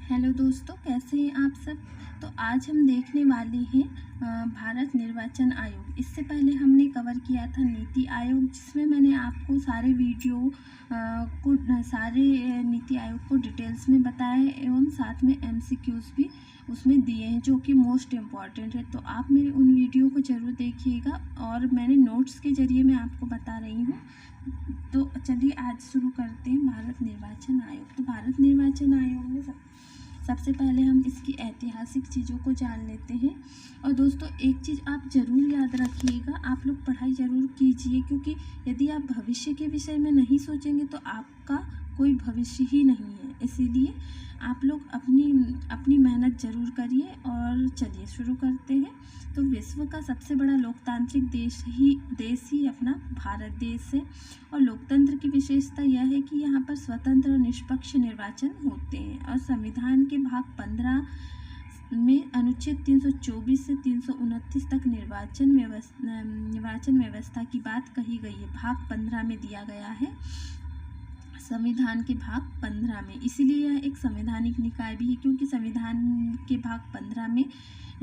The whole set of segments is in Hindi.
हेलो दोस्तों, कैसे हैं आप सब। तो आज हम देखने वाले हैं भारत निर्वाचन आयोग। इससे पहले हमने कवर किया था नीति आयोग, जिसमें मैंने आपको सारे वीडियो सारे नीति आयोग को डिटेल्स में बताया है एवं साथ में एमसीक्यूज भी उसमें दिए हैं जो कि मोस्ट इम्पॉर्टेंट है। तो आप मेरे उन वीडियो को ज़रूर देखिएगा और मैंने नोट्स के ज़रिए मैं आपको बता रही हूँ। तो चलिए आज शुरू करते हैं भारत निर्वाचन आयोग। तो भारत निर्वाचन आयोग में सबसे पहले हम इसकी ऐतिहासिक चीज़ों को जान लेते हैं। और दोस्तों, एक चीज़ आप ज़रूर याद रखिएगा, आप लोग पढ़ाई ज़रूर कीजिए, क्योंकि यदि आप भविष्य के विषय में नहीं सोचेंगे तो आपका कोई भविष्य ही नहीं है। इसीलिए आप लोग अपनी मेहनत ज़रूर करिए। और चलिए शुरू करते हैं। तो विश्व का सबसे बड़ा लोकतांत्रिक देश ही अपना भारत देश है। और लोकतंत्र की विशेषता यह है कि यहाँ पर स्वतंत्र और निष्पक्ष निर्वाचन होते हैं। और संविधान के भाग 15 में अनुच्छेद 324 से 329 तक निर्वाचन व्यवस्था की बात कही गई है। भाग 15 में दिया गया है, संविधान के भाग 15 में। इसीलिए यह एक संवैधानिक निकाय भी है, क्योंकि संविधान के भाग 15 में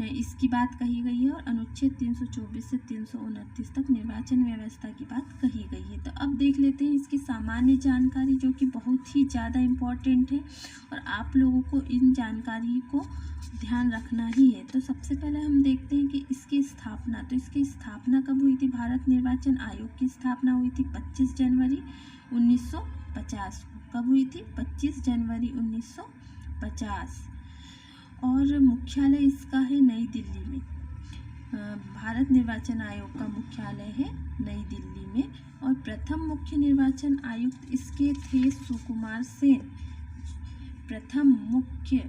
इसकी बात कही गई है और अनुच्छेद 324 से 329 तक निर्वाचन व्यवस्था की बात कही गई है। तो अब देख लेते हैं इसकी सामान्य जानकारी, जो कि बहुत ही ज़्यादा इम्पॉर्टेंट है और आप लोगों को इन जानकारी को ध्यान रखना ही है। तो सबसे पहले हम देखते हैं कि इसकी स्थापना। तो इसकी स्थापना कब हुई थी? भारत निर्वाचन आयोग की स्थापना हुई थी 25 जनवरी 1950 को। कब हुई थी? 25 जनवरी 1950। और मुख्यालय इसका है नई दिल्ली में। भारत निर्वाचन आयोग का मुख्यालय है नई दिल्ली में। और प्रथम मुख्य निर्वाचन आयुक्त इसके थे सुकुमार सेन। प्रथम मुख्य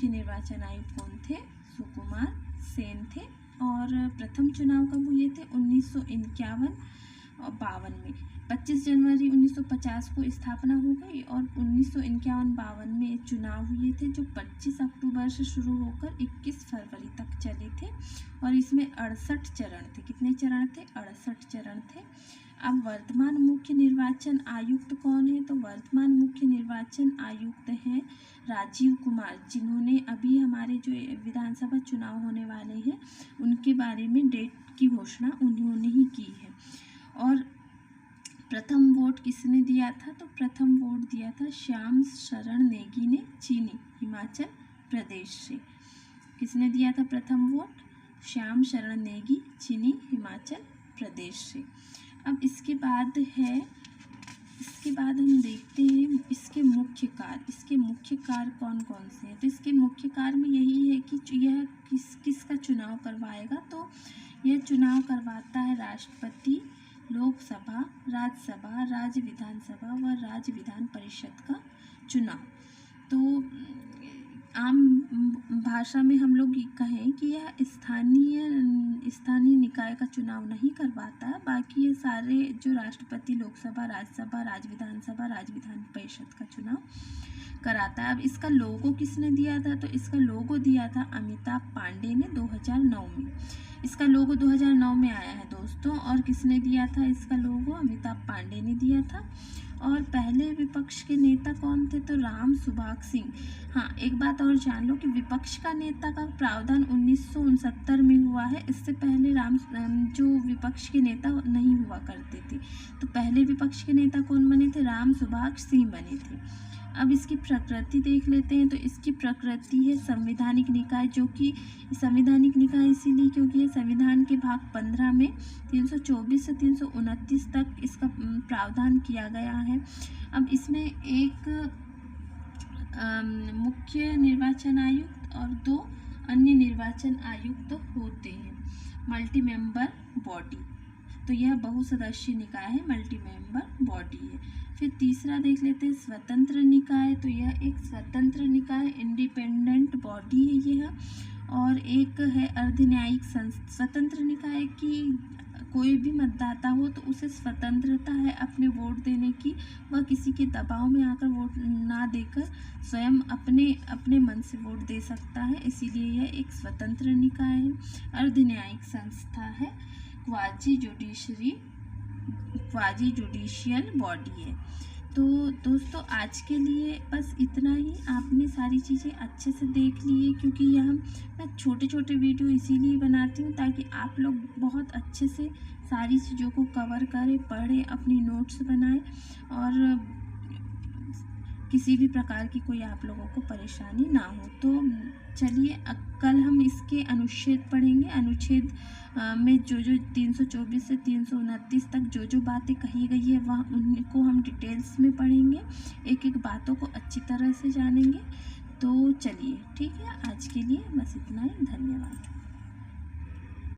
निर्वाचन आयुक्त कौन थे? सुकुमार सेन थे। और प्रथम चुनाव कब हुए थे? 1951 और 52 में। 25 जनवरी 1950 को स्थापना हो गई और 1951-52 में चुनाव हुए थे, जो 25 अक्टूबर से शुरू होकर 21 फरवरी तक चले थे। और इसमें 68 चरण थे। कितने चरण थे? 68 चरण थे। अब वर्तमान मुख्य निर्वाचन आयुक्त कौन है? तो वर्तमान मुख्य निर्वाचन आयुक्त हैं राजीव कुमार, जिन्होंने अभी हमारे जो विधानसभा चुनाव होने वाले हैं उनके बारे में डेट की घोषणा उन्होंने ही की है। और प्रथम वोट किसने दिया था? तो प्रथम वोट दिया था श्याम शरण नेगी ने, चीनी, हिमाचल प्रदेश से। किसने दिया था प्रथम वोट? श्याम शरण नेगी, चीनी, हिमाचल प्रदेश से। अब इसके बाद हम देखते हैं इसके मुख्य कार्य कौन कौन से हैं। तो इसके मुख्य कार्य में यही है कि यह किसका चुनाव करवाएगा। तो यह चुनाव करवाता है राष्ट्रपति, लोकसभा, राज्यसभा, राज्य विधानसभा व राज्य विधान परिषद का चुनाव। तो आम भाषा में हम लोग कहें कि यह स्थानीय निकाय का चुनाव नहीं करवाता है। बाकी ये सारे जो राष्ट्रपति, लोकसभा, राज्यसभा, राज्य विधानसभा, राज्य विधान परिषद का चुनाव कराता है। अब इसका लोगो किसने दिया था? तो इसका लोगो दिया था अमिताभ पांडे ने 2009 में। इसका लोगो 2009 में आया है दोस्तों। और किसने दिया था इसका लोगो? अमिताभ पांडे ने दिया था। और पहले विपक्ष के नेता कौन थे? तो राम सुभाग सिंह। हाँ, एक बात और जान लो कि विपक्ष का नेता का प्रावधान 1969 में हुआ है। इससे पहले जो विपक्ष के नेता नहीं हुआ करते थे। तो पहले विपक्ष के नेता कौन बने थे? राम सुभाग सिंह बने थे। अब इसकी प्रकृति देख लेते हैं। तो इसकी प्रकृति है संवैधानिक निकाय, जो कि संवैधानिक निकाय इसीलिए क्योंकि ये संविधान के भाग 15 में 324 से 329 तक इसका प्रावधान किया गया है। अब इसमें एक मुख्य निर्वाचन आयुक्त और 2 अन्य निर्वाचन आयुक्त होते हैं। मल्टी मेंबर बॉडी, तो यह बहुसदस्यीय निकाय है, मल्टी मेंबर बॉडी है। फिर तीसरा देख लेते हैं स्वतंत्र निकाय। तो यह एक स्वतंत्र निकाय, इंडिपेंडेंट बॉडी है यह। और एक है अर्धन्यायिक स्वतंत्र निकाय की कोई भी मतदाता हो तो उसे स्वतंत्रता है अपने वोट देने की। वह किसी के दबाव में आकर वोट ना देकर स्वयं अपने मन से वोट दे सकता है। इसीलिए यह एक स्वतंत्र निकाय है। अर्धन्यायिक संस्था है, क्वाजी जुडिशियल बॉडी है। तो दोस्तों आज के लिए बस इतना ही। आपने सारी चीज़ें अच्छे से देख ली, क्योंकि यह मैं छोटे छोटे वीडियो इसीलिए बनाती हूँ ताकि आप लोग बहुत अच्छे से सारी चीज़ों को कवर करें, पढ़ें, अपनी नोट्स बनाएं और किसी भी प्रकार की कोई आप लोगों को परेशानी ना हो। तो चलिए कल हम इसके अनुच्छेद पढ़ेंगे। अनुच्छेद में जो 324 से 329 तक जो बातें कही गई है वह उनको हम डिटेल्स में पढ़ेंगे, एक एक बातों को अच्छी तरह से जानेंगे। तो चलिए ठीक है, आज के लिए बस इतना ही। धन्यवाद।